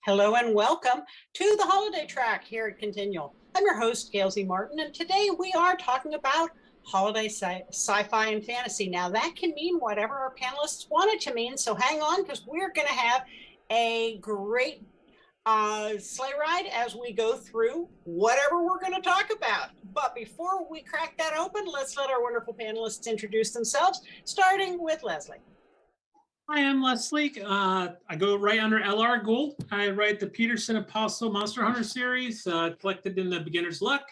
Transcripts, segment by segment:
Hello and welcome to the holiday track here at ConTinual. I'm your host, Gail Martin, and today we are talking about holiday sci-fi and fantasy. Now that can mean whatever our panelists want it to mean, so hang on because we're going to have a great sleigh ride as we go through whatever we're going to talk about. But before we crack that open, let's let our wonderful panelists introduce themselves, starting with Leslie. Hi, I'm Leslie. I go right under LR Gould. I write the Peterson Apostle Monster Hunter series, collected in the Beginner's Luck.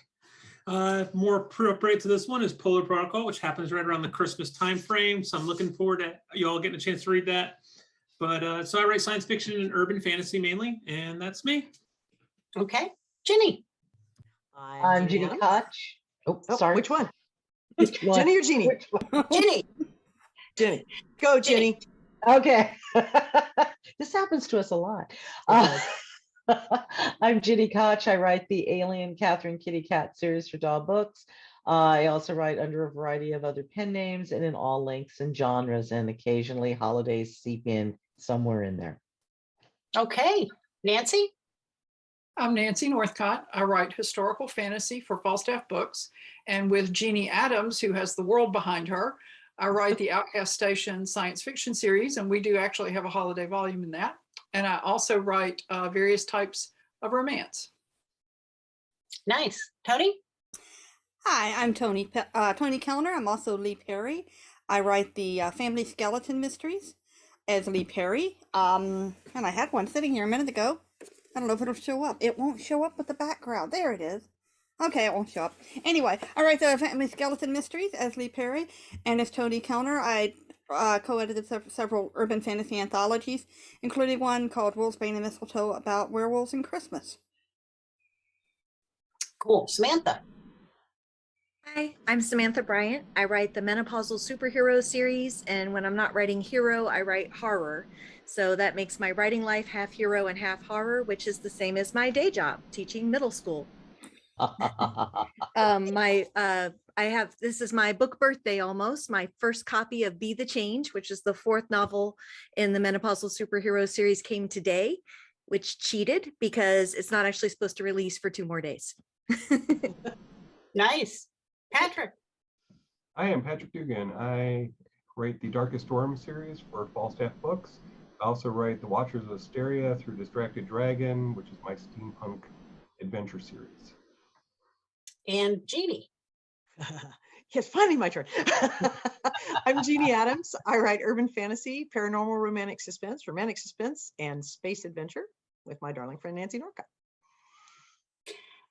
More appropriate to this one is Polar Protocol, which happens right around the Christmas time frame. So I'm looking forward to you all getting a chance to read that. But so I write science fiction and urban fantasy mainly, and that's me. Okay, Ginny. I'm Ginny Koch. Oh, sorry. Which one? Which one? Ginny or Jeannie? Ginny. Ginny. Go, Ginny. Okay. This happens to us a lot. I'm Ginny Koch. I write the Alien Catherine Kitty Cat series for Daw Books. I also write under a variety of other pen names and in all lengths and genres, and occasionally holidays seep in somewhere in there. Okay, Nancy. I'm Nancy Northcott. I write historical fantasy for Falstaff Books. And with Jeanne Adams, who has the world behind her, I write the Outcast Station science fiction series, and we do actually have a holiday volume in that. And I also write various types of romance. Nice. Toni? Hi, I'm Toni Kelner. I'm also Lee Perry. I write the Family Skeleton Mysteries as Lee Perry. And I had one sitting here a minute ago. I don't know if it'll show up. It won't show up with the background. There it is. Okay, it won't show up. Anyway, I write the Family Skeleton Mysteries as Lee Perry, and as Toni Kelner, I co-edited several urban fantasy anthologies, including one called Wolfsbane and Mistletoe about werewolves and Christmas. Cool. Samantha. Hi, I'm Samantha Bryant. I write the Menopausal Superhero series, and when I'm not writing hero, I write horror. So that makes my writing life half hero and half horror, which is the same as my day job, teaching middle school. This is my book birthday almost. My first copy of Be the Change, which is the fourth novel in the Menopausal Superhero series, came today, which cheated because it's not actually supposed to release for 2 more days. Nice. Patrick. I am Patrick Dugan. I write the Darkest Storm series for Falstaff Books. I also write The Watchers of Asteria through Distracted Dragon, which is my steampunk adventure series. And Jeannie. Yes, finally my turn. I'm Jeanne Adams. I write urban fantasy, paranormal romantic suspense, and space adventure with my darling friend Nancy Northcott.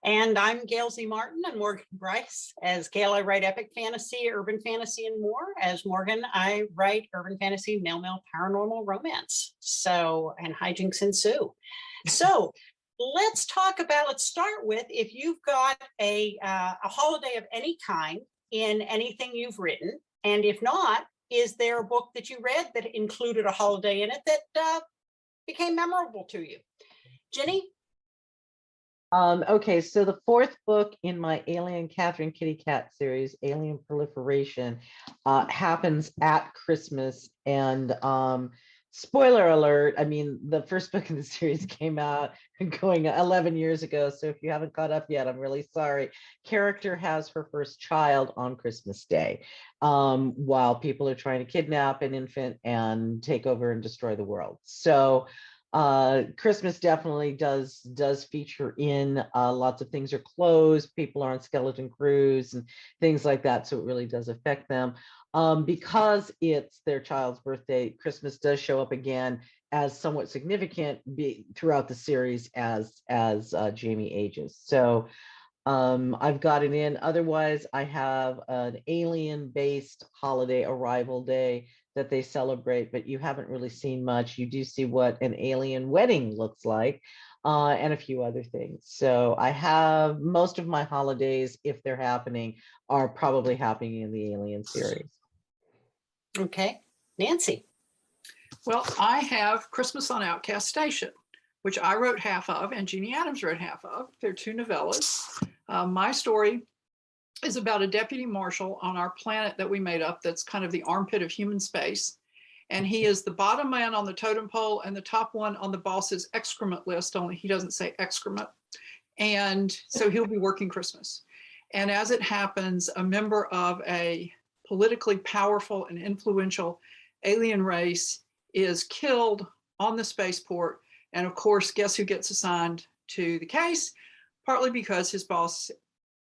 And I'm Gail Martin and Morgan Bryce. As Gail, I write epic fantasy, urban fantasy, and more. As Morgan, I write urban fantasy, male paranormal romance. So, and hijinks ensue. So let's start with if you've got a holiday of any kind in anything you've written. And if not, is there a book that you read that included a holiday in it that became memorable to you? Ginny? Okay, so the fourth book in my Alien Catherine Kitty Cat series, Alien Proliferation, happens at Christmas. And spoiler alert, I mean, the first book in the series came out going 11 years ago. So if you haven't caught up yet, I'm really sorry. Character has her first child on Christmas Day, while people are trying to kidnap an infant and take over and destroy the world. So Christmas definitely does feature in lots of things are closed, people are on skeleton crews and things like that, so it really does affect them. Because it's their child's birthday, Christmas does show up again as somewhat significant throughout the series as Jamie ages. So I've got it in. Otherwise, I have an alien-based holiday, Arrival Day, that they celebrate, but you haven't really seen much. You do see what an alien wedding looks like, and a few other things. So I have most of my holidays, if they're happening, are probably happening in the Alien series. Okay, Nancy. Well, I have Christmas on Outcast Station, which I wrote half of and Jeanne Adams wrote half of. They're 2 novellas. My story is about a deputy marshal on our planet that we made up that's kind of the armpit of human space. And he is the bottom man on the totem pole and the top one on the boss's excrement list, only he doesn't say excrement. And so he'll be working Christmas. And as it happens, a member of a politically powerful and influential alien race is killed on the spaceport. And of course, guess who gets assigned to the case? Partly because his boss,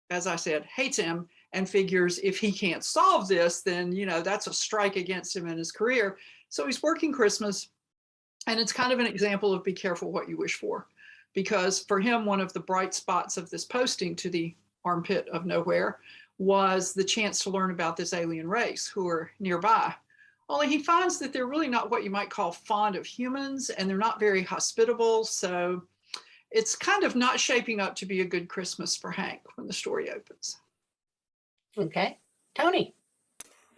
as I said, hates him and figures if he can't solve this, then, you know, that's a strike against him in his career. So he's working Christmas. And it's kind of an example of be careful what you wish for. Because for him, one of the bright spots of this posting to the armpit of nowhere was the chance to learn about this alien race who are nearby. Only he finds that they're really not what you might call fond of humans, and they're not very hospitable. So it's kind of not shaping up to be a good Christmas for Hank when the story opens. Okay. Toni.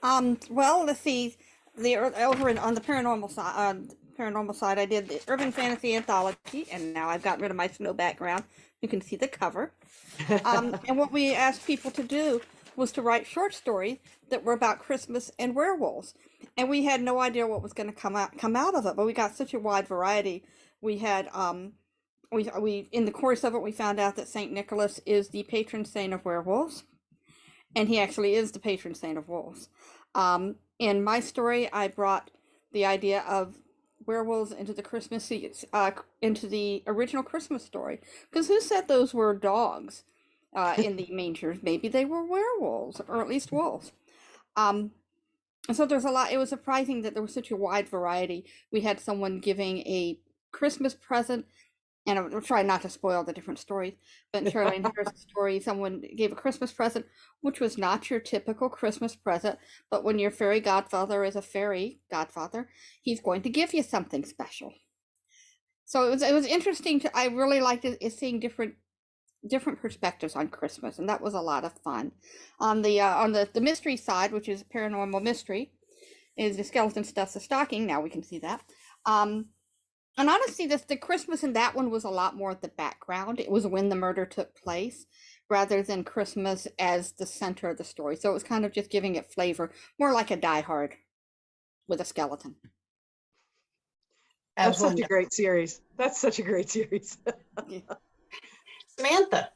Well, let's see. On the paranormal side, I did the urban fantasy anthology, and now I've gotten rid of my snow background. You can see the cover. And what we asked people to do was to write short stories that were about Christmas and werewolves. And we had no idea what was going to come out of it, but we got such a wide variety. We had we in the course of it, we found out that Saint Nicholas is the patron saint of werewolves, and he actually is the patron saint of wolves. In my story, I brought the idea of werewolves into the original Christmas story, because who said those were dogs in the mangers? Maybe they were werewolves, or at least wolves. So there's a lot. It was surprising that there was such a wide variety. We had someone giving a Christmas present, and I'm trying not to spoil the different stories, but in Charlene Harris' story, someone gave a Christmas present, which was not your typical Christmas present, but when your fairy godfather is a fairy godfather, he's going to give you something special. So it was interesting. I really liked seeing different perspectives on Christmas, and that was a lot of fun. On the mystery side, which is paranormal mystery, is the skeleton stuffs a stocking. Now we can see that. And honestly, the Christmas in that one was a lot more at the background. It was when the murder took place, rather than Christmas as the center of the story. So it was kind of just giving it flavor, more like a Die Hard with a skeleton. That's such a great series. That's such a great series. Yeah. Samantha.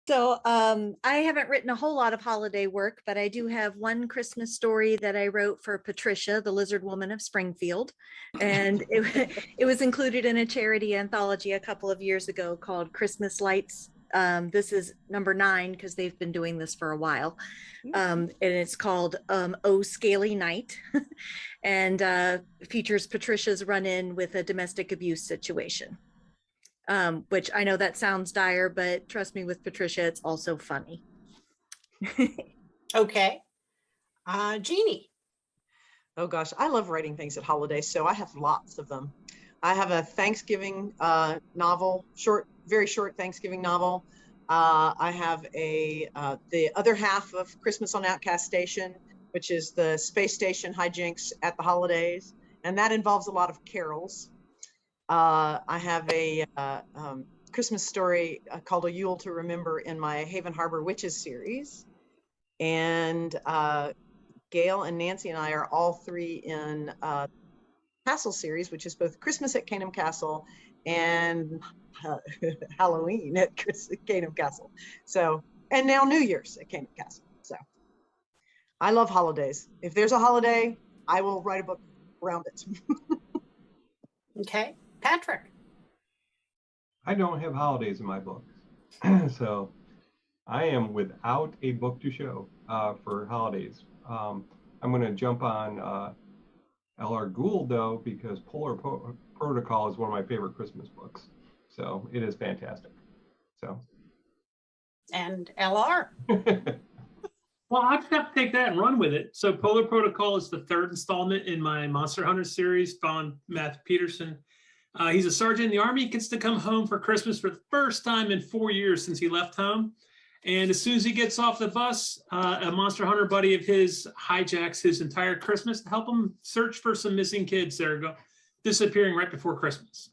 So I haven't written a whole lot of holiday work, but I do have one Christmas story that I wrote for Patricia, the Lizard Woman of Springfield. And it was included in a charity anthology a couple of years ago called Christmas Lights. This is number 9 because they've been doing this for a while. And it's called Oh Scaly Night, and features Patricia's run-in with a domestic abuse situation. Which I know that sounds dire, but trust me, with Patricia, it's also funny. Okay. Jeannie. Oh gosh, I love writing things at holidays, so I have lots of them. I have a Thanksgiving novel, very short Thanksgiving novel. I have the other half of Christmas on Outcast Station, which is the space station hijinks at the holidays, and that involves a lot of carols. I have a Christmas story called A Yule to Remember in my Haven Harbor Witches series. And Gail and Nancy and I are all 3 in Castle series, which is both Christmas at Canham Castle and Halloween at Canham Castle. So, and now New Year's at Canham Castle. So I love holidays. If there's a holiday, I will write a book around it. Okay. Patrick. I don't have holidays in my books. So I am without a book to show for holidays. I'm going to jump on L.R. Gould, though, because Polar Protocol is one of my favorite Christmas books. So it is fantastic. So. And L.R. Well, I'll just have to take that and run with it. So Polar Protocol is the 3rd installment in my Monster Hunter series, found Matthew Peterson. He's a sergeant in the Army. He gets to come home for Christmas for the first time in 4 years since he left home. And as soon as he gets off the bus, a Monster Hunter buddy of his hijacks his entire Christmas to help him search for some missing kids that are disappearing right before Christmas.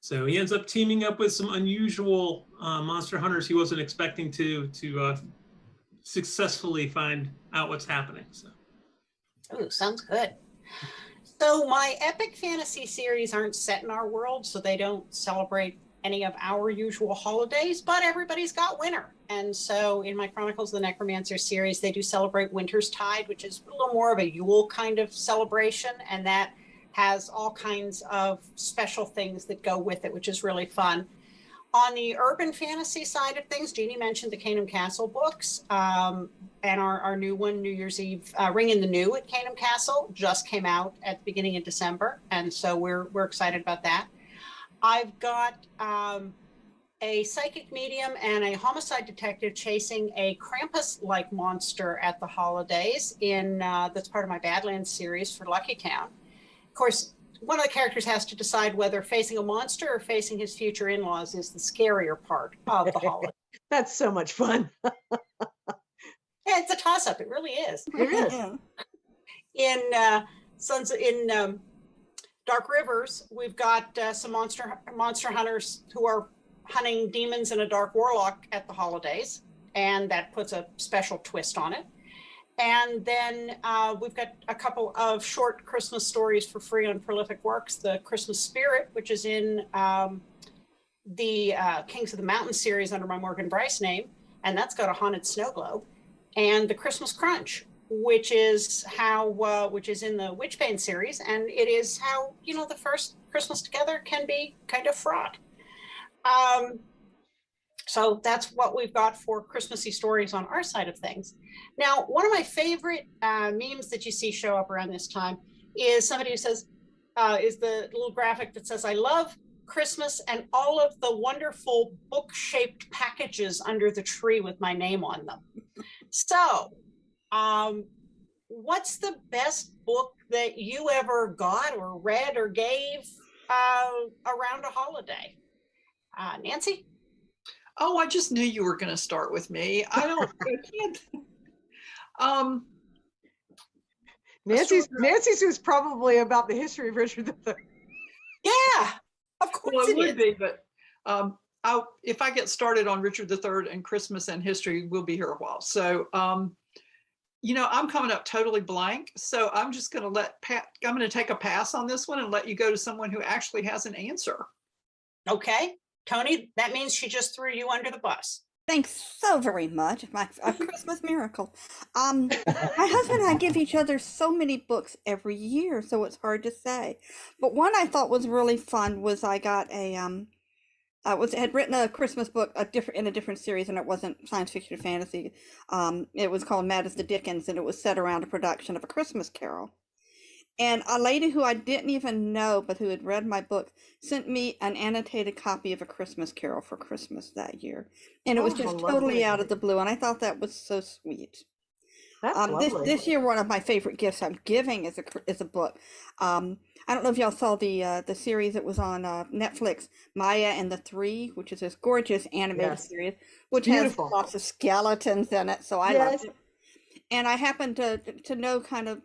So he ends up teaming up with some unusual Monster Hunters he wasn't expecting to successfully find out what's happening. So Oh, sounds good. So my epic fantasy series aren't set in our world, so they don't celebrate any of our usual holidays, but everybody's got winter. And so in my Chronicles of the Necromancer series, they do celebrate Winter's Tide, which is a little more of a Yule kind of celebration. And that has all kinds of special things that go with it, which is really fun. On the urban fantasy side of things, Jeannie mentioned the Caneham Castle books, and our new one, New Year's Eve, Ring in the New at Caneham Castle, just came out at the beginning of December, and so we're excited about that. I've got a psychic medium and a homicide detective chasing a Krampus-like monster at the holidays in that's part of my Badlands series for Lucky Town. Of course, one of the characters has to decide whether facing a monster or facing his future in-laws is the scarier part of the holiday. That's so much fun. Yeah, it's a toss-up. It really is. It is. In Dark Rivers, we've got some monster hunters who are hunting demons and a dark warlock at the holidays, and that puts a special twist on it. And then we've got a couple of short Christmas stories for free on Prolific Works. The Christmas Spirit, which is in the Kings of the Mountain series under my Morgan Bryce name, and that's got a haunted snow globe. And the Christmas Crunch, which is which is in the Witchbane series, and it is how, the first Christmas together can be kind of fraught. So that's what we've got for Christmassy stories on our side of things. Now, one of my favorite memes that you see show up around this time is somebody who says, is the little graphic that says, "I love Christmas and all of the wonderful book-shaped packages under the tree with my name on them." So, what's the best book that you ever got or read or gave around a holiday? Nancy? Oh, I just knew you were going to start with me. I can't. Nancy's was probably about the history of Richard III. Yeah, of course Well, it would is. be, but if I get started on Richard III and Christmas and history, we'll be here a while. So, I'm coming up totally blank. So I'm just going to I'm going to take a pass on this one and let you go to someone who actually has an answer. Okay. Toni, that means she just threw you under the bus. Thanks so very much. A Christmas miracle. My husband and I give each other so many books every year, so it's hard to say. But one I thought was really fun was I got had written a Christmas book in a different series, and it wasn't science fiction or fantasy. It was called Mad as the Dickens, and it was set around a production of A Christmas Carol. And a lady who I didn't even know, but who had read my book, sent me an annotated copy of A Christmas Carol for Christmas that year. And it was just totally out of the blue. And I thought that was so sweet. That's lovely. This year, one of my favorite gifts I'm giving is a book. I don't know if y'all saw the series that was on Netflix, Maya and the Three, which is this gorgeous animated series, which has lots of skeletons in it. So I loved it. And I happen to know kind of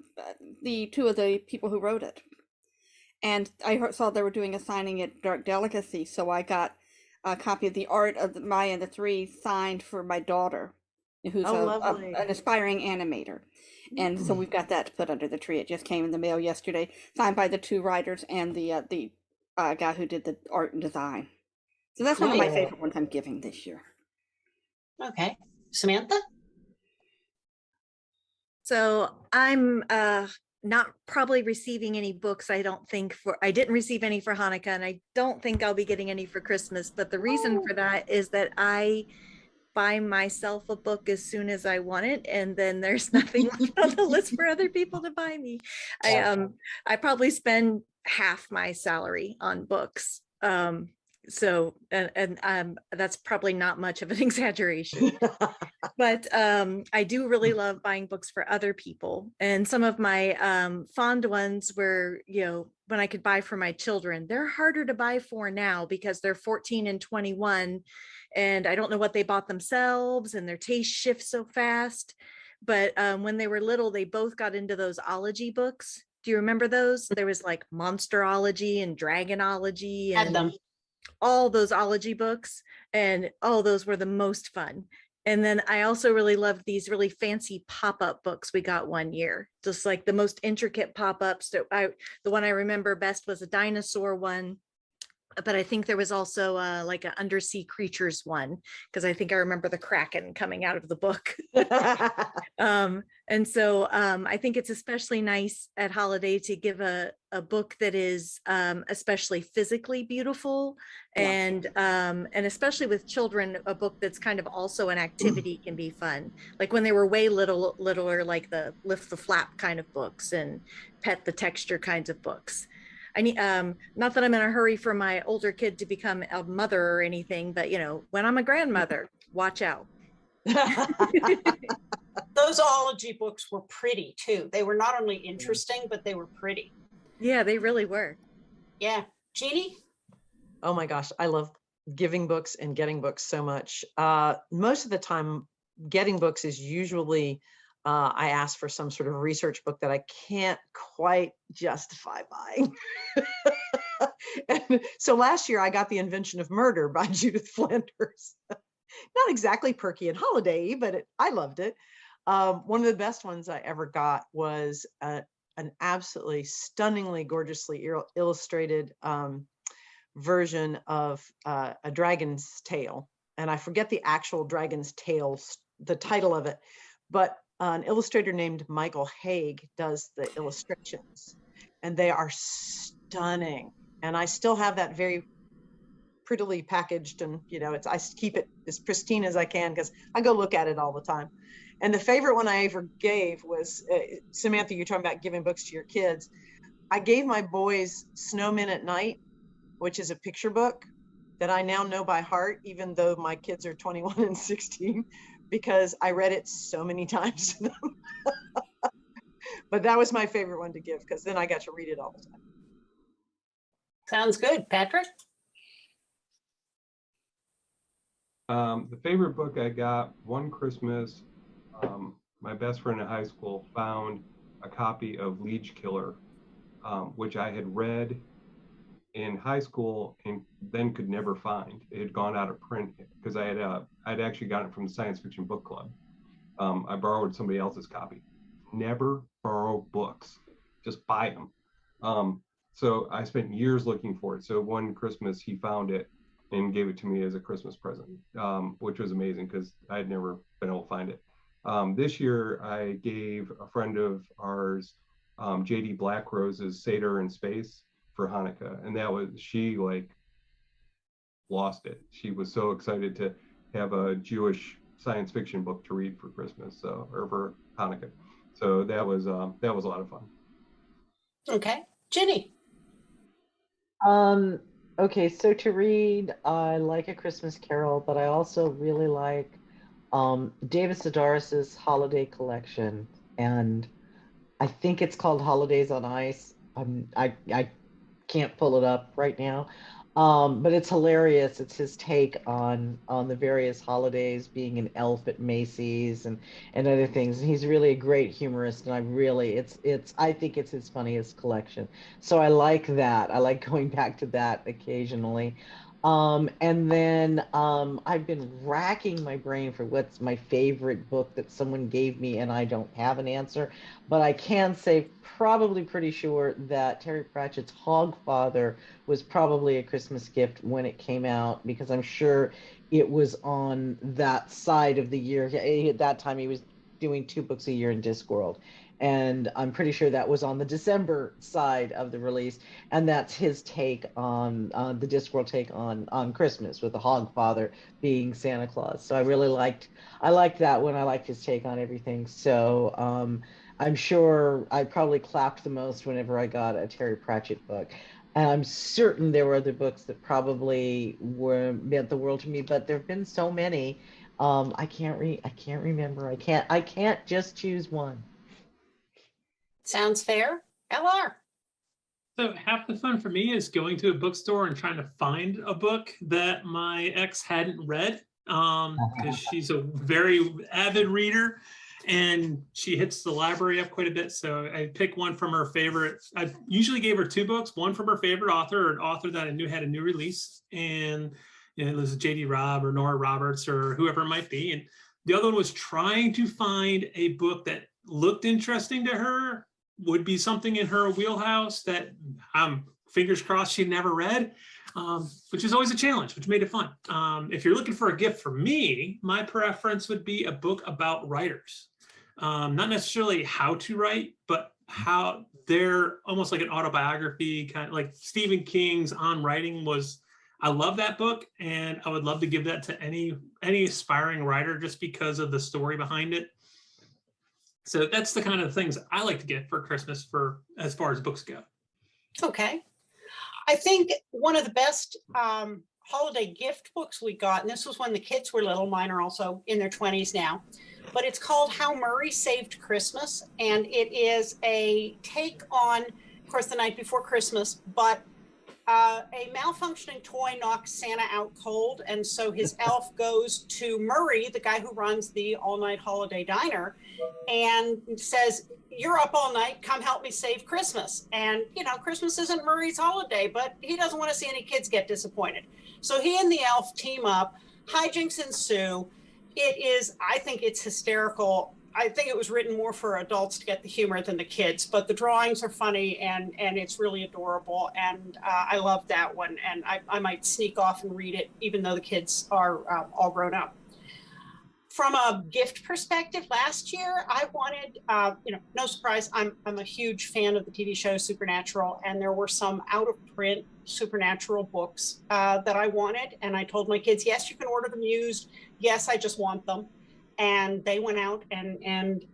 the two of the people who wrote it. And I saw they were doing a signing at Dark Delicacy, so I got a copy of the art of the Maya and the Three signed for my daughter, who's an aspiring animator. And so we've got that to put under the tree. It just came in the mail yesterday, signed by the two writers and the guy who did the art and design. So that's one of my favorite ones I'm giving this year. Okay. Samantha? So I'm not probably receiving any books. I didn't receive any for Hanukkah, and I don't think I'll be getting any for Christmas. But the reason for that is that I buy myself a book as soon as I want it, and then there's nothing left on the list for other people to buy me. I probably spend half my salary on books. So that's probably not much of an exaggeration. But I do really love buying books for other people, and some of my fond ones were, when I could buy for my children. They're harder to buy for now because they're 14 and 21, and I don't know what they bought themselves, and their taste shifts so fast. But when they were little, they both got into those ology books. Do you remember those? There was like Monsterology and Dragonology and all those ology books, and those were the most fun. And then I also really loved these really fancy pop-up books we got one year, just like the most intricate pop-ups. The one I remember best was a dinosaur one, but I think there was also like an undersea creatures one, because I think I remember the Kraken coming out of the book. And so I think it's especially nice at holiday to give a book that is especially physically beautiful, and especially with children, a book that's kind of also an activity can be fun. Like when they were way littler, like the lift the flap kind of books and pet the texture kinds of books. I need, not that I'm in a hurry for my older kid to become a mother or anything, but you know, when I'm a grandmother, watch out. Those ology books were pretty too. They were not only interesting, but they were pretty. Yeah, they really were. Yeah. Jeannie? Oh my gosh, I love giving books and getting books so much. Most of the time, getting books is usually I ask for some sort of research book that I can't quite justify buying. And so last year I got The Invention of Murder by Judith Flanders. Not exactly perky and holiday, but I loved it. One of the best ones I ever got was an absolutely stunningly gorgeously illustrated version of A Dragon's Tale. And I forget the actual Dragon's Tale, the title of it, but an illustrator named Michael Haig does the illustrations, and they are stunning. And I still have that very prettily packaged, and you know, I keep it as pristine as I can because I go look at it all the time. And the favorite one I ever gave was Samantha, you're talking about giving books to your kids. I gave my boys Snowmen at Night, which is a picture book that I now know by heart, even though my kids are 21 and 16, because I read it so many times to them. But that was my favorite one to give, because then I got to read it all the time. Sounds good. Patrick? The favorite book I got one Christmas, my best friend in high school found a copy of Liege Killer, which I had read in high school and then could never find. It had gone out of print because I'd actually gotten it from the Science Fiction Book Club. I borrowed somebody else's copy. Never borrow books, just buy them. So I spent years looking for it. So one Christmas he found it and gave it to me as a Christmas present, which was amazing because I had never been able to find it. This year I gave a friend of ours J.D. Blackrose's Seder in Space for Hanukkah, and that was, she like lost it. She was so excited to have a Jewish science fiction book to read for Christmas, or for Hanukkah. So that was a lot of fun. Okay, Ginny. Okay, so to read, I like A Christmas Carol, but I also really like David Sedaris's holiday collection, and I think it's called Holidays on Ice. I can't pull it up right now, but it's hilarious. It's his take on the various holidays, being an elf at Macy's and other things. And he's really a great humorist, and I think it's his funniest collection. So I like that. I like going back to that occasionally. And then I've been racking my brain for what's my favorite book that someone gave me, and I don't have an answer, but I can say probably pretty sure that Terry Pratchett's Hogfather was probably a Christmas gift when it came out, because I'm sure it was on that side of the year. At that time, he was doing 2 books a year in Discworld. And I'm pretty sure that was on the December side of the release. And that's his take on the Discworld take on Christmas, with the Hogfather being Santa Claus. So I liked that one. I liked his take on everything. So I'm sure I probably clapped the most whenever I got a Terry Pratchett book. And I'm certain there were other books that probably meant the world to me, but there have been so many. I can't remember. I can't just choose one. Sounds fair. LR. So half the fun for me is going to a bookstore and trying to find a book that my ex hadn't read, because she's a very avid reader and she hits the library up quite a bit. So I pick one from her favorite. I usually gave her 2 books, one from her favorite author, or an author that I knew had a new release, and it was J.D. Robb or Nora Roberts or whoever it might be. And The other one was trying to find a book that looked interesting to her, would be something in her wheelhouse that fingers crossed she never read, which is always a challenge, which made it fun. If you're looking for a gift for me, my preference would be a book about writers. Not necessarily how to write, but how they're almost like an autobiography, kind of like Stephen King's On Writing was. I love that book, and I would love to give that to any aspiring writer just because of the story behind it. So that's the kind of things I like to get for Christmas for as far as books go. Okay. I think one of the best holiday gift books we got, and this was when the kids were little, mine are also in their 20s now, but it's called How Murray Saved Christmas. And it is a take on, of course, The Night Before Christmas, but a malfunctioning toy knocks Santa out cold. And so his elf goes to Murray, the guy who runs the all-night holiday diner, and says, "You're up all night, come help me save Christmas." And, you know, Christmas isn't Murray's holiday, but he doesn't want to see any kids get disappointed. So he and the elf team up, hijinks ensue. It is, I think it's hysterical. I think it was written more for adults to get the humor than the kids, but the drawings are funny and it's really adorable. And I love that one. And I might sneak off and read it, even though the kids are all grown up. From a gift perspective, last year I wanted, you know, no surprise, I'm a huge fan of the TV show Supernatural, and there were some out of print Supernatural books that I wanted. And I told my kids, yes, you can order them used. Yes, I just want them. And they went out and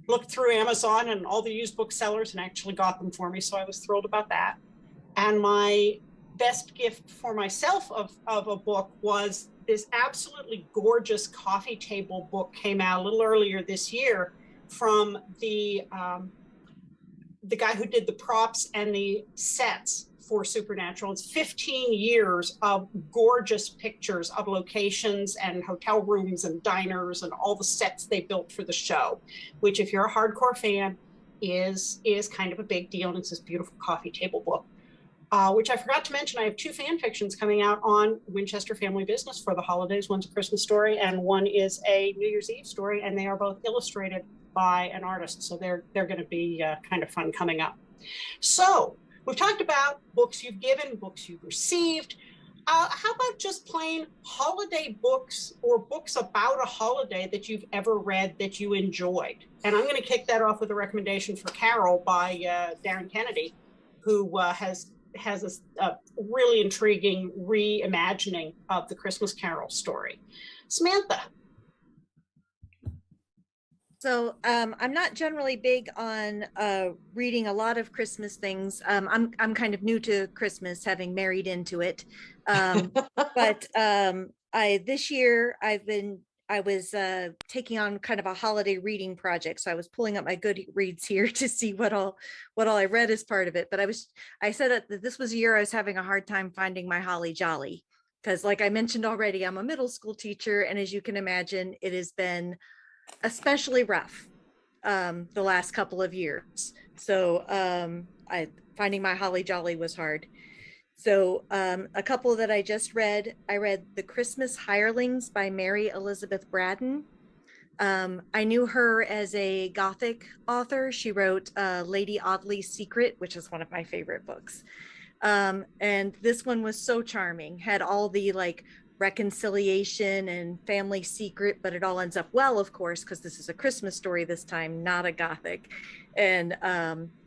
looked through Amazon and all the used booksellers and actually got them for me. So I was thrilled about that. And my best gift for myself of a book was this absolutely gorgeous coffee table book came out a little earlier this year from the guy who did the props and the sets for Supernatural. It's 15 years of gorgeous pictures of locations and hotel rooms and diners and all the sets they built for the show, which if you're a hardcore fan is kind of a big deal. And it's this beautiful coffee table book, which I forgot to mention. I have 2 fan fictions coming out on Winchester Family Business for the holidays. One's a Christmas story and one is a New Year's Eve story, and they are both illustrated by an artist. So they're going to be kind of fun coming up. So we've talked about books you've given, books you've received. How about just plain holiday books or books about a holiday that you've ever read that you enjoyed? And I'm going to kick that off with a recommendation for Carol by Darren Kennedy, who has a really intriguing reimagining of the Christmas Carol story. Samantha. So I'm not generally big on reading a lot of Christmas things. I'm kind of new to Christmas, having married into it. But this year I was taking on kind of a holiday reading project. So I was pulling up my Goodreads here to see what all I read as part of it. But I said that this was a year I was having a hard time finding my holly jolly, because like I mentioned already, I'm a middle school teacher, and as you can imagine, it has been especially rough the last couple of years. So finding my holly jolly was hard. So a couple that I just read, I read The Christmas Hirelings by Mary Elizabeth Braddon. I knew her as a Gothic author. She wrote Lady Audley's Secret, which is one of my favorite books. And this one was so charming, had all the like reconciliation and family secret, but it all ends up well, of course, because this is a Christmas story this time, not a Gothic. And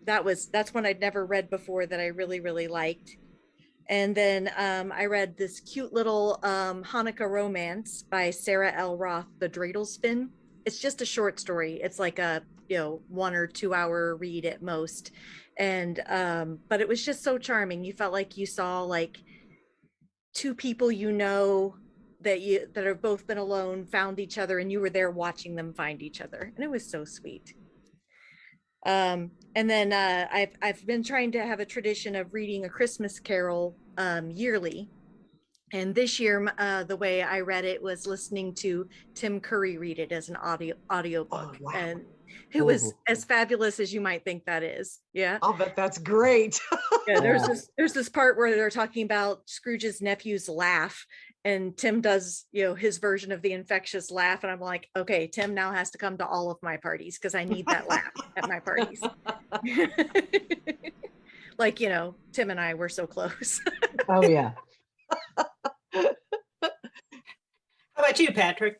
that's one I'd never read before that I really, really liked. And then I read this cute little Hanukkah romance by Sarah L. Roth, The Dreidel Spin. It's just a short story. It's like a 1 or 2 hour read at most. And but it was just so charming. You felt like you saw like 2 people that have both been alone found each other, and you were there watching them find each other, and it was so sweet. And then I've been trying to have a tradition of reading A Christmas Carol yearly, and this year the way I read it was listening to Tim Curry read it as an audiobook. Oh, wow. And it was as fabulous as you might think that is. Yeah, I'll bet that's great. Yeah, there's this part where they're talking about Scrooge's nephew's laugh, and Tim does, his version of the infectious laugh. And I'm like, okay, Tim now has to come to all of my parties because I need that laugh at my parties. Like, Tim and I were so close. Oh yeah. How about you, Patrick?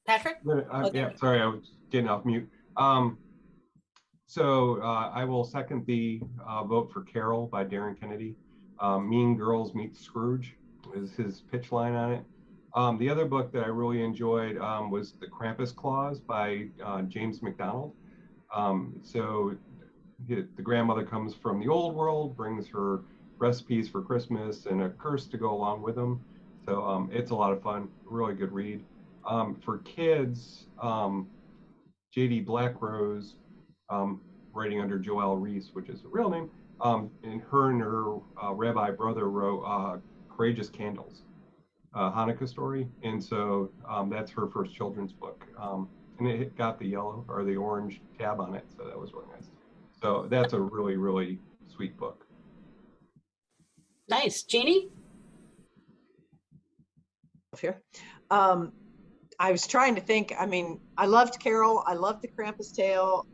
Patrick? Yeah, sorry, I was getting off mute. So I will second the vote for Carol by Darren Kennedy. Mean Girls Meet Scrooge is his pitch line on it. The other book that I really enjoyed was The Krampus Clause by James McDonald. So the grandmother comes from the old world, brings her recipes for Christmas and a curse to go along with them. So it's a lot of fun, really good read. For kids, J.D. Blackrose, writing under Joelle Reese, which is a real name, and her rabbi brother wrote Courageous Candles, Hanukkah story. And so that's her first children's book. And it got the yellow or the orange tab on it, so that was really nice. So that's a really, really sweet book. Nice. Jeannie? Here. I was trying to think. I mean, I loved Carol. I loved the Krampus Tale,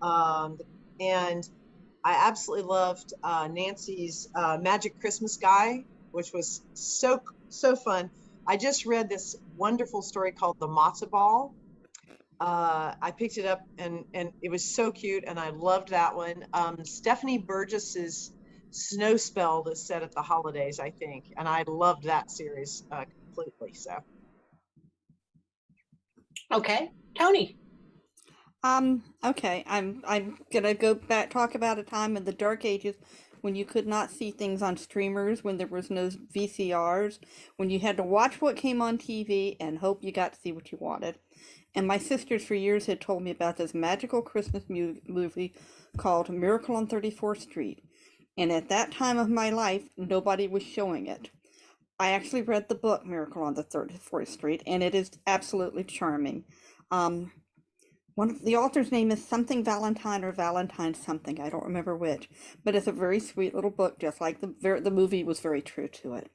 and I absolutely loved Nancy's Magic Christmas Guy, which was so fun. I just read this wonderful story called The Matzo Ball. I picked it up and it was so cute, and I loved that one. Stephanie Burgess's Snow Spell is set at the holidays, I think, and I loved that series completely. So. Okay. Toni? Okay, I'm gonna go back, talk about a time in the dark ages when you could not see things on streamers, when there was no VCRs, when you had to watch what came on TV and hope you got to see what you wanted. And my sisters for years had told me about this magical Christmas movie called Miracle on 34th Street. And at that time of my life, nobody was showing it. I actually read the book Miracle on the 34th Street, and it is absolutely charming. One of the author's name is something Valentine or Valentine something. I don't remember which, but it's a very sweet little book, just like the movie was very true to it.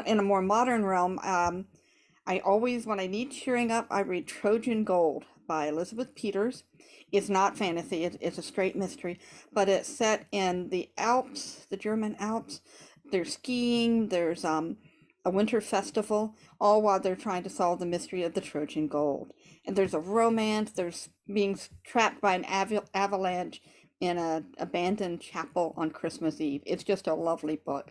In a more modern realm, I always, when I need cheering up, I read Trojan Gold by Elizabeth Peters. It's not fantasy, it's a straight mystery, but it's set in the Alps, the German Alps. There's skiing, there's a winter festival, all while they're trying to solve the mystery of the Trojan Gold. And there's a romance, there's being trapped by an avalanche in an abandoned chapel on Christmas Eve. It's just a lovely book.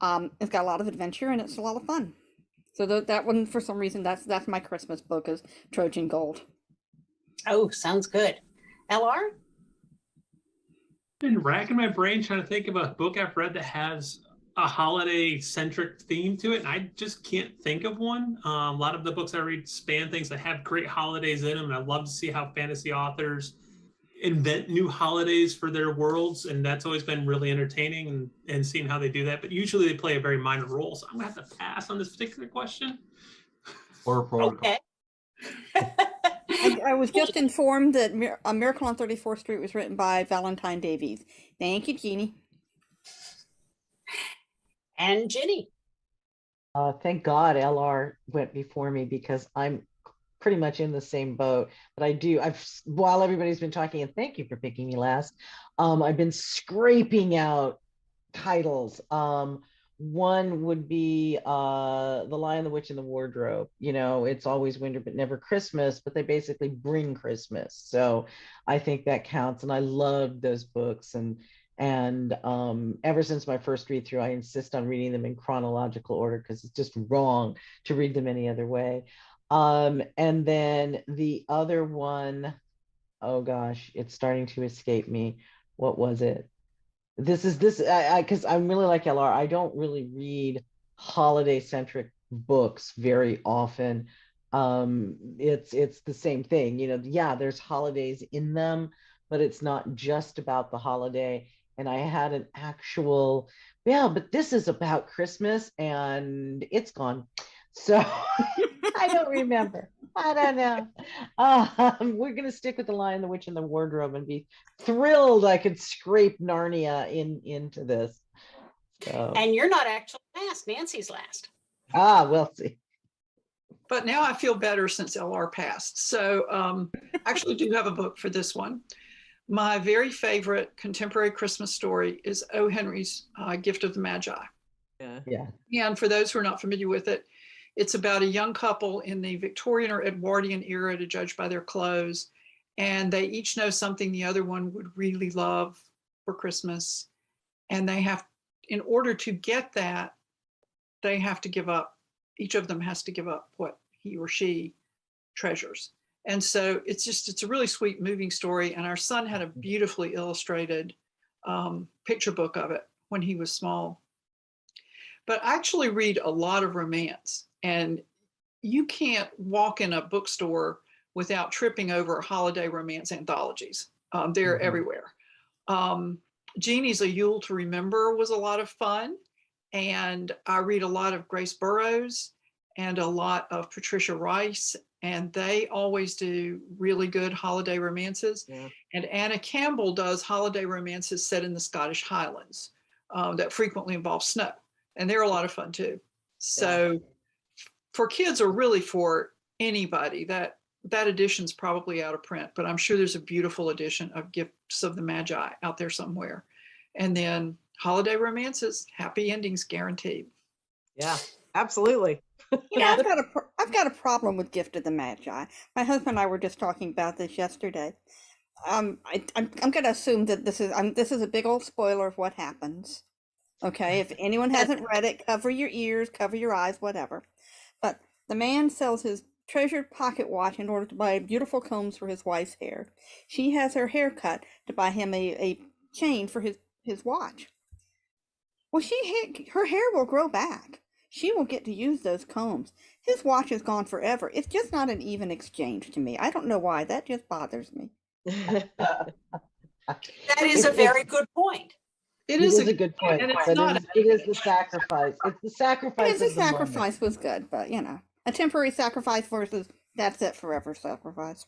It's got a lot of adventure and it's a lot of fun. So that one, for some reason, that's my Christmas book, is Trojan Gold. Oh, sounds good. LR? Been racking my brain trying to think of a book I've read that has a holiday-centric theme to it, and I just can't think of one. A lot of the books I read span things that have great holidays in them, and I love to see how fantasy authors invent new holidays for their worlds, and that's always been really entertaining, and seeing how they do that. But usually they play a very minor role, so I'm gonna have to pass on this particular question. Or protocol. Okay. I was just informed that A Miracle on 34th Street was written by Valentine Davies. Thank you, Jeannie. And Ginny? Thank God LR went before me, because I'm pretty much in the same boat. But while everybody's been talking, and thank you for picking me last, I've been scraping out titles. One would be The Lion, the Witch, and the Wardrobe. It's always winter but never Christmas, but they basically bring Christmas. So I think that counts. And I love those books. And ever since my first read through, I insist on reading them in chronological order, because it's just wrong to read them any other way. And then the other one, oh gosh, it's starting to escape me. What was it? Because I'm really like LR. I don't really read holiday-centric books very often. It's the same thing. Yeah, there's holidays in them, but it's not just about the holiday. And I had an actual, but this is about Christmas, and it's gone. So I don't remember. I don't know. We're going to stick with The Lion, the Witch, and the Wardrobe, and be thrilled I could scrape Narnia into this. Oh. And you're not actually last. Nancy's last. We'll see. But now I feel better since LR passed. So I actually do have a book for this one. My very favorite contemporary Christmas story is O. Henry's Gift of the Magi. Yeah. And for those who are not familiar with it, it's about a young couple in the Victorian or Edwardian era, to judge by their clothes. And they each know something the other one would really love for Christmas. And they have, in order to get that, they have to give up, each of them has to give up what he or she treasures. And so it's a really sweet, moving story. And our son had a beautifully illustrated picture book of it when he was small. But I actually read a lot of romance, and you can't walk in a bookstore without tripping over holiday romance anthologies. They're everywhere. Jeannie's A Yule to Remember was a lot of fun. And I read a lot of Grace Burrows and a lot of Patricia Rice, and they always do really good holiday romances. Yeah. And Anna Campbell does holiday romances set in the Scottish Highlands that frequently involve snow. And they're a lot of fun too. So for kids, or really for anybody, that edition's probably out of print, but I'm sure there's a beautiful edition of Gifts of the Magi out there somewhere. And then holiday romances, happy endings guaranteed. Yeah, absolutely. I've got a problem with Gift of the Magi. My husband and I were just talking about this yesterday. I'm going to assume that this is a big old spoiler of what happens. Okay, if anyone hasn't read it, cover your ears, cover your eyes, whatever. But the man sells his treasured pocket watch in order to buy beautiful combs for his wife's hair. She has her hair cut to buy him a chain for his watch. Well, her hair will grow back. She will get to use those combs. His watch is gone forever. It's just not an even exchange to me. I don't know why. That just bothers me. That is a very good point. It is a good point, but it is the sacrifice. It's the sacrifice. The sacrifice was good, but a temporary sacrifice versus that's it forever sacrifice.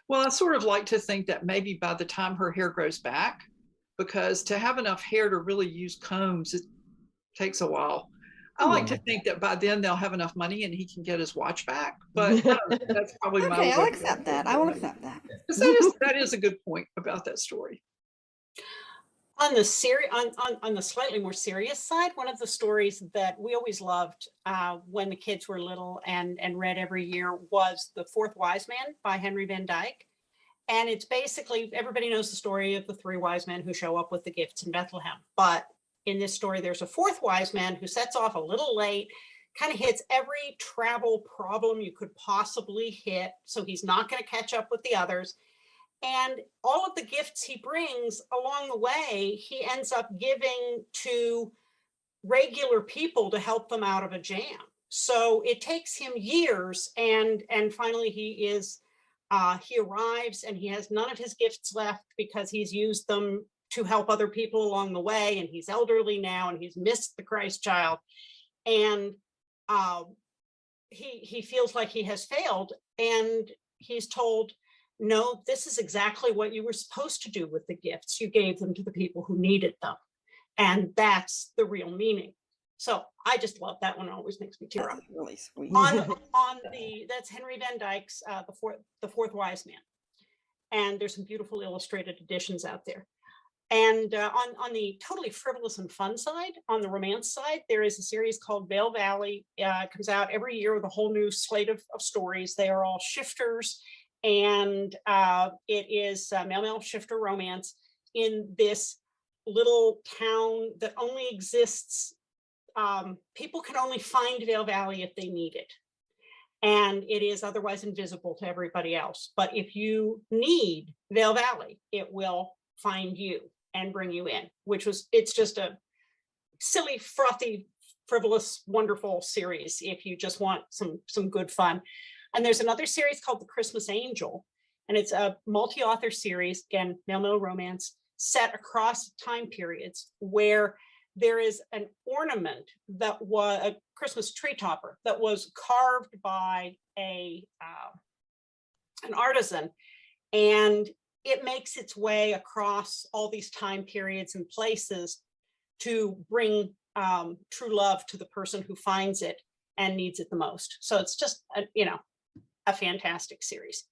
Well, I sort of like to think that maybe by the time her hair grows back, because to have enough hair to really use combs, it takes a while. I like to think that by then they'll have enough money and he can get his watch back, but that's probably my okay. I'll accept that. I will accept that. That is a good point about that story. On the on the slightly more serious side, one of the stories that we always loved when the kids were little and read every year was The Fourth Wise Man by Henry Van Dyke. And it's basically, everybody knows the story of the three wise men who show up with the gifts in Bethlehem. But in this story, there's a fourth wise man who sets off a little late, kind of hits every travel problem you could possibly hit. So he's not going to catch up with the others. And all of the gifts he brings along the way, he ends up giving to regular people to help them out of a jam. So it takes him years, and finally he arrives and he has none of his gifts left because he's used them to help other people along the way, and he's elderly now and he's missed the Christ child, and he feels like he has failed, and he's told, no, this is exactly what you were supposed to do with the gifts. You gave them to the people who needed them. And that's the real meaning. So I just love that one. It always makes me tear up. Really sweet. That's Henry Van Dyke's The Fourth Wise Man. And there's some beautiful illustrated editions out there. And on the totally frivolous and fun side, on the romance side, there is a series called Vale Valley. It comes out every year with a whole new slate of stories. They are all shifters. And it is male shifter romance in this little town that only exists. People can only find Vale Valley if they need it. And it is otherwise invisible to everybody else. But if you need Vale Valley, it will find you and bring you in, it's just a silly, frothy, frivolous, wonderful series if you just want some good fun. And there's another series called The Christmas Angel, and it's a multi-author series, again, male romance, set across time periods where there is an ornament that was a Christmas tree topper that was carved by an artisan, and it makes its way across all these time periods and places to bring true love to the person who finds it and needs it the most. So it's just, a fantastic series.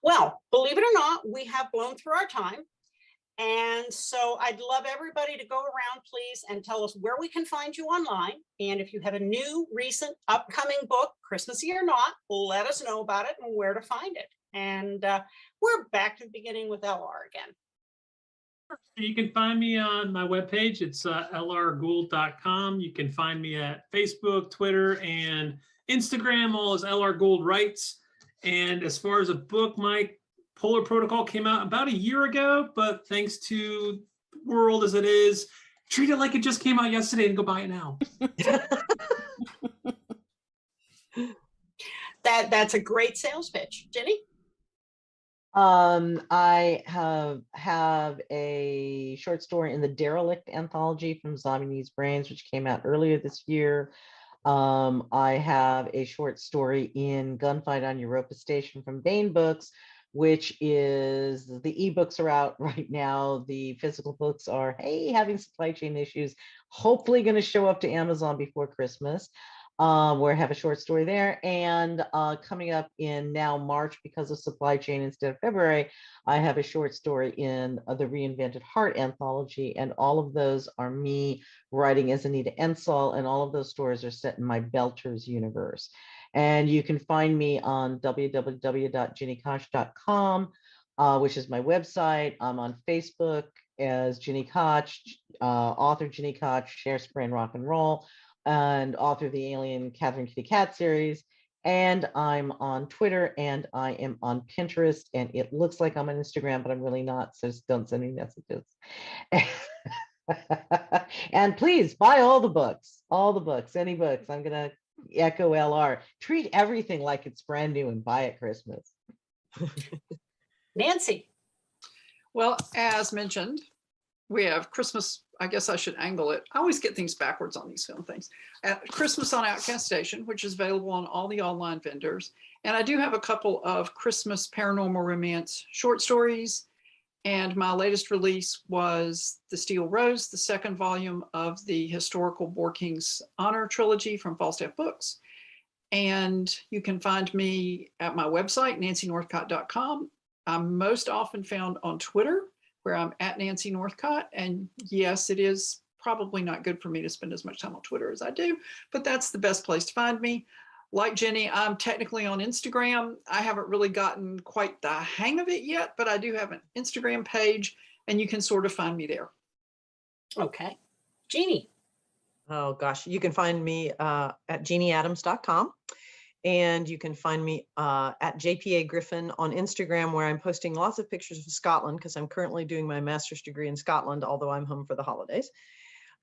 Well, believe it or not, we have blown through our time. And so I'd love everybody to go around, please, and tell us where we can find you online. And if you have a new, recent, upcoming book, Christmassy or not, let us know about it and where to find it. And we're back to the beginning with LR again. You can find me on my webpage. It's lrgould.com. You can find me at Facebook, Twitter, and Instagram, all as LR Gould Writes. And as far as a book, my Polar Protocol came out about a year ago, but thanks to the world as it is, treat it like it just came out yesterday and go buy it now. That's a great sales pitch. Jenny? I have a short story in the Derelict anthology from Zombie Needs Brains, which came out earlier this year. I have a short story in Gunfight on Europa Station from Baen Books, which is the ebooks are out right now. The physical books are, hey, having supply chain issues, hopefully going to show up to Amazon before Christmas. Where I have a short story there, and coming up in now March, because of supply chain instead of February, I have a short story in the Reinvented Heart anthology, and all of those are me writing as Anita Ensall, and all of those stories are set in my Belters universe. And you can find me on www.ginnykoch.com, which is my website. I'm on Facebook as Ginny Koch, author Ginny Koch, Hairspray and Rock and Roll, and author of the Alien Catherine Kitty Cat series. And I'm on Twitter, and I am on Pinterest, and it looks like I'm on Instagram, but I'm really not, so just don't send me messages. And please buy all the books, any books. I'm gonna echo LR. Treat everything like it's brand new and buy at Christmas. Nancy? Well, as mentioned, we have Christmas. I guess I should angle it. I always get things backwards on these film things. At Christmas on Outcast Station, which is available on all the online vendors. And I do have a couple of Christmas paranormal romance short stories. And my latest release was The Steel Rose, the second volume of the historical Boar King's Honor trilogy from Falstaff Books. And you can find me at my website, nancynorthcott.com. I'm most often found on Twitter, where I'm at Nancy Northcott. And yes, it is probably not good for me to spend as much time on Twitter as I do, but that's the best place to find me. Like Jenny, I'm technically on Instagram. I haven't really gotten quite the hang of it yet, but I do have an Instagram page, and you can sort of find me there. Okay. Jeannie? Oh gosh, you can find me at jeannieadams.com. And you can find me at JPA Griffin on Instagram, where I'm posting lots of pictures of Scotland, because I'm currently doing my master's degree in Scotland, although I'm home for the holidays.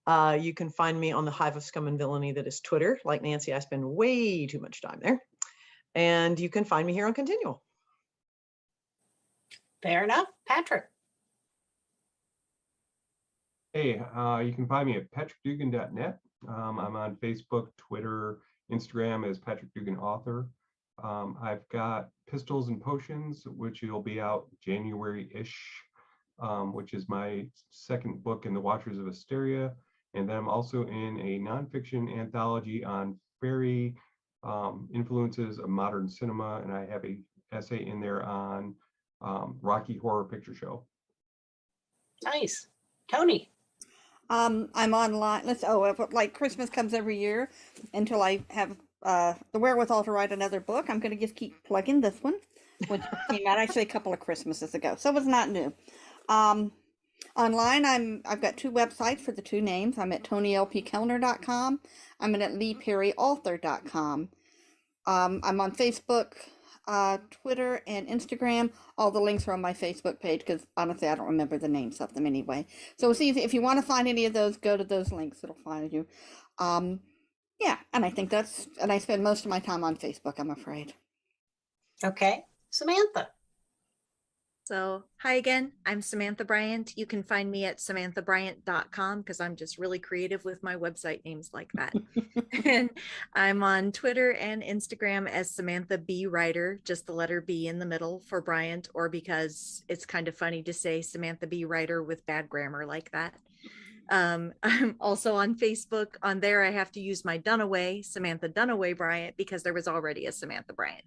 You can find me on the Hive of Scum and Villainy that is Twitter. Like Nancy, I spend way too much time there. And you can find me here on ConTinual. Fair enough. Patrick? Hey, you can find me at patrickdugan.net. I'm on Facebook, Twitter, Instagram as Patrick Dugan Author. I've got Pistols and Potions, which will be out January-ish, which is my second book in the Watchers of Asteria. And then I'm also in a nonfiction anthology on fairy influences of modern cinema, and I have a essay in there on Rocky Horror Picture Show. Nice. Toni? I'm online. Like Christmas comes every year until I have the wherewithal to write another book. I'm going to just keep plugging this one, which came out actually a couple of Christmases ago, so it's not new. Online, I've got two websites for the two names. I'm at ToniLPKelner.com. I'm at LeePerryAuthor.com. I'm on Facebook, Twitter, and Instagram. All the links are on my Facebook page, because honestly, I don't remember the names of them anyway. So it's easy. If you want to find any of those, go to those links. It'll find you. Yeah, and I think and I spend most of my time on Facebook, I'm afraid. Okay. Samantha? So hi again, I'm Samantha Bryant. You can find me at samanthabryant.com, because I'm just really creative with my website names like that. And I'm on Twitter and Instagram as Samantha B Writer, just the letter B in the middle for Bryant, or because it's kind of funny to say Samantha B Writer with bad grammar like that. I'm also on Facebook. On there, I have to use my Dunaway, Samantha Dunaway Bryant, because there was already a Samantha Bryant.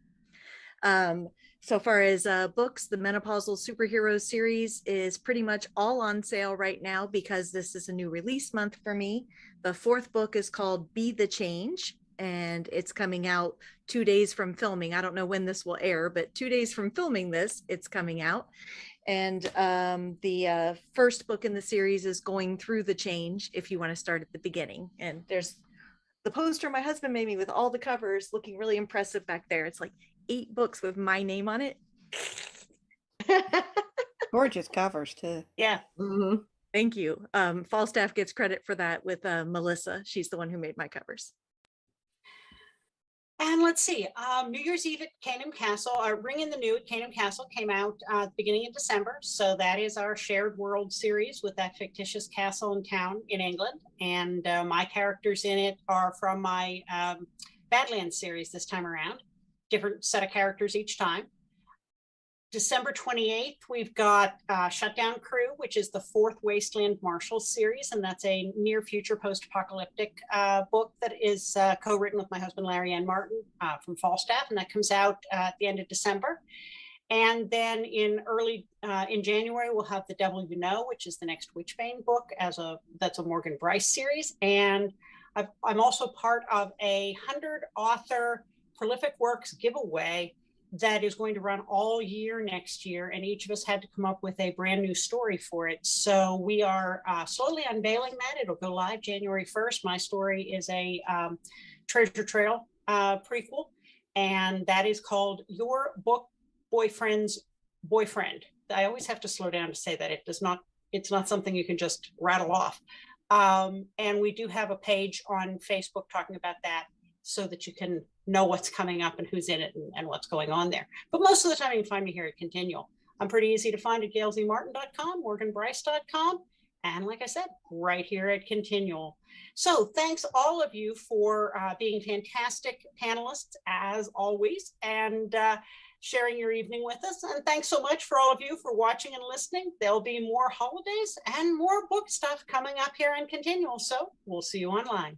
So far as books, the Menopausal Superhero series is pretty much all on sale right now because this is a new release month for me. The 4th book is called Be the Change, and it's coming out 2 days from filming. I don't know when this will air, but 2 days from filming this, it's coming out. And the first book in the series is Going Through the Change, if you want to start at the beginning. And there's the poster my husband made me with all the covers looking really impressive back there. It's like 8 books with my name on it. Gorgeous covers too. Yeah. Mm-hmm. Thank you. Falstaff gets credit for that with Melissa. She's the one who made my covers. And let's see, New Year's Eve at Canham Castle, Ring in the New at Canham Castle came out at the beginning of December. So that is our shared world series with that fictitious castle and town in England. And my characters in it are from my Badlands series this time around. Different set of characters each time. December 28th, we've got Shutdown Crew, which is the 4th Wasteland Marshals series, and that's a near future post-apocalyptic book that is co-written with my husband, Larry and Martin from Falstaff, and that comes out at the end of December. And then in January, we'll have The Devil You Know, which is the next Witchbane book that's a Morgan Bryce series. And I'm also part of a 100-author prolific works giveaway that is going to run all year next year, and each of us had to come up with a brand new story for it. So we are slowly unveiling that. It'll go live January 1st. My story is a Treasure Trail prequel, and that is called Your Book Boyfriend's Boyfriend. I always have to slow down to say that. It's not something you can just rattle off. And we do have a page on Facebook talking about that, so that you can know what's coming up and who's in it and what's going on there. But most of the time you can find me here at ConTinual. I'm pretty easy to find at gailzmartin.com, morganbryce.com, and like I said, right here at ConTinual. So thanks all of you for being fantastic panelists as always, and sharing your evening with us. And thanks so much for all of you for watching and listening. There'll be more holidays and more book stuff coming up here on ConTinual, so we'll see you online.